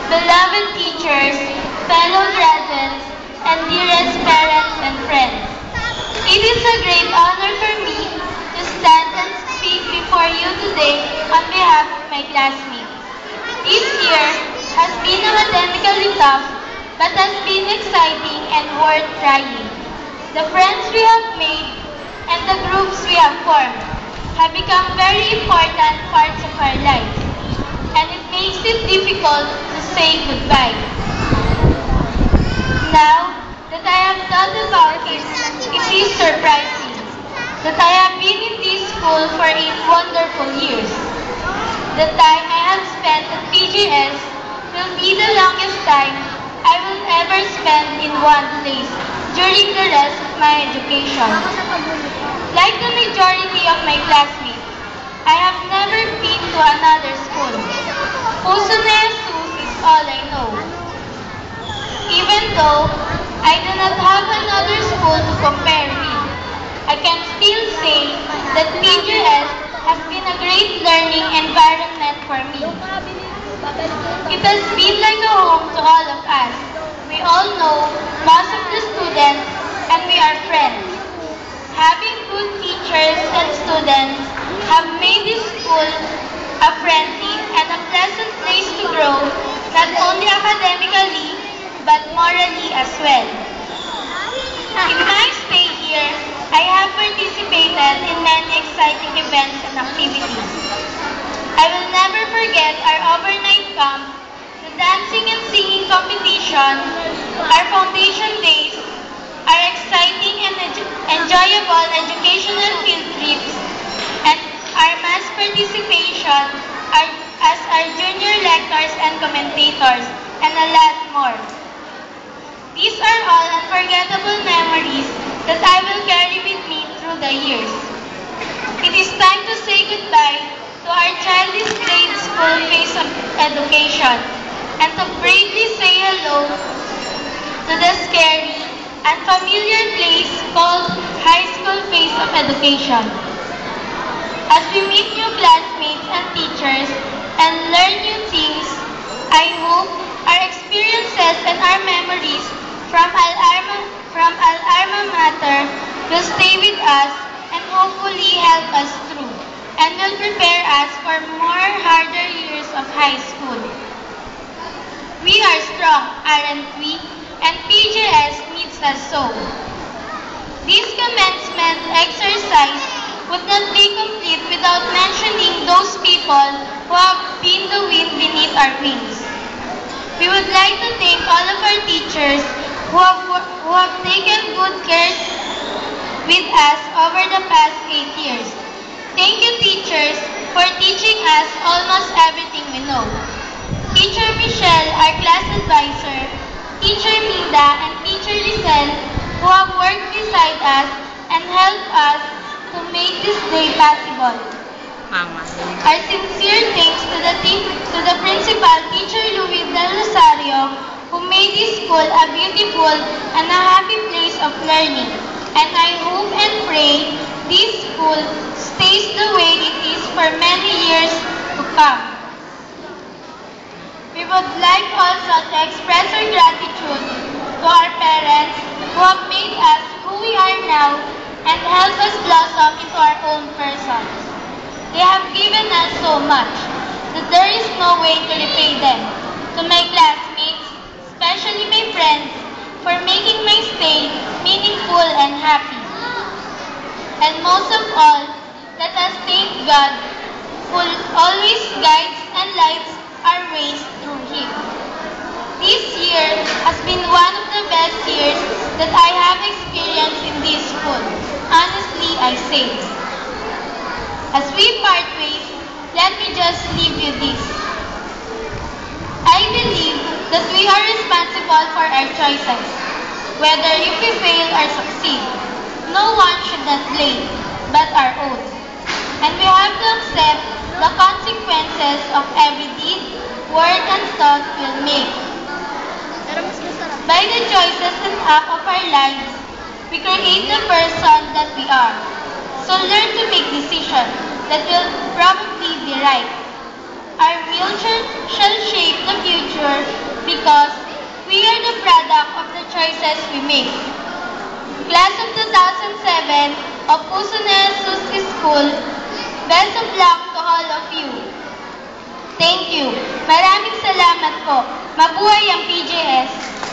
beloved teachers, fellow graduates, and dearest parents and friends. It is a great honor for me to stand and speak before you today on behalf of my classmates. This year has been academically tough, but has been exciting and worth trying. The friends we have made and the groups we have formed have become very important parts of our lives, and it makes it difficult to say goodbye. Now that I have thought about it, it is surprising that I have been in this school for 8 wonderful years. The time I have spent at PGS will be the longest time I will ever spend in one place during the rest of my education. Like the majority of my classmates, I have never been to another school. Puso de Jesus is all I know. Even though I do not have another school to compare with, I can still say that PGS has been a great learning environment for me. It has been like a home to all of us. We all know most of the students and we are friends. Having good teachers and students have made this school a friendly and a pleasant place to grow, not only academically, but morally as well. In my stay here, I have participated in many exciting events and activities. I will never forget our overnight camp, the dancing and singing competition, our foundation days, our exciting and enjoyable educational field trips, and our mass participation as our junior lectors and commentators, and a lot more. These are all unforgettable memories that I will carry with me through the years. It is time to say goodbye to our childish grade school phase of education and to bravely say hello to the scary and familiar place called high school phase of education. As we meet new classmates and teachers and learn new things, I hope our experiences and our memories from Al Alma Mater will stay with us and hopefully help us through and will prepare us for more harder years of high school. We are strong, aren't we? And PGS needs us so. This commencement exercise would not be complete without mentioning those people who have been the wind beneath our wings. We would like to thank all of our teachers who have taken good care with us over the past 8 years. Thank you, teachers, for teaching us almost everything we know. Teacher Michelle, our class advisor, Teacher Minda, and Teacher Lizelle, who have worked beside us and helped us to make this day possible. Our sincere thanks to the principal, Teacher Louis Del Rosario, who made this school a beautiful and a happy place of learning. And I hope and pray this school stays the way it is for many years to come. We would like also to express our gratitude to our parents who have made us who we are now and helped us blossom into our own persons. They have given us so much that there is no way to repay them. To my classmates, especially my friends, for making my stay meaningful and happy. And most of all, let us thank God who always guides and lights our ways through Him. This year has been one of the best years that I have experienced in this school. Honestly, I say. As we part ways, let me just leave you this. I believe that we are responsible for our choices, whether if we fail or succeed. No one should not blame, but our own. And we have to accept the consequences of every deed, word, and thought we'll make. By the choices and act of our lives, we create the person that we are. So learn to make decisions that will probably be right. Our will children shall shape the future because we are the product of the choices we make. Class of 2007 of Puso de Jesus School, best of luck to all of you. Thank you. Maraming salamat po. Mabuhay ang PJS.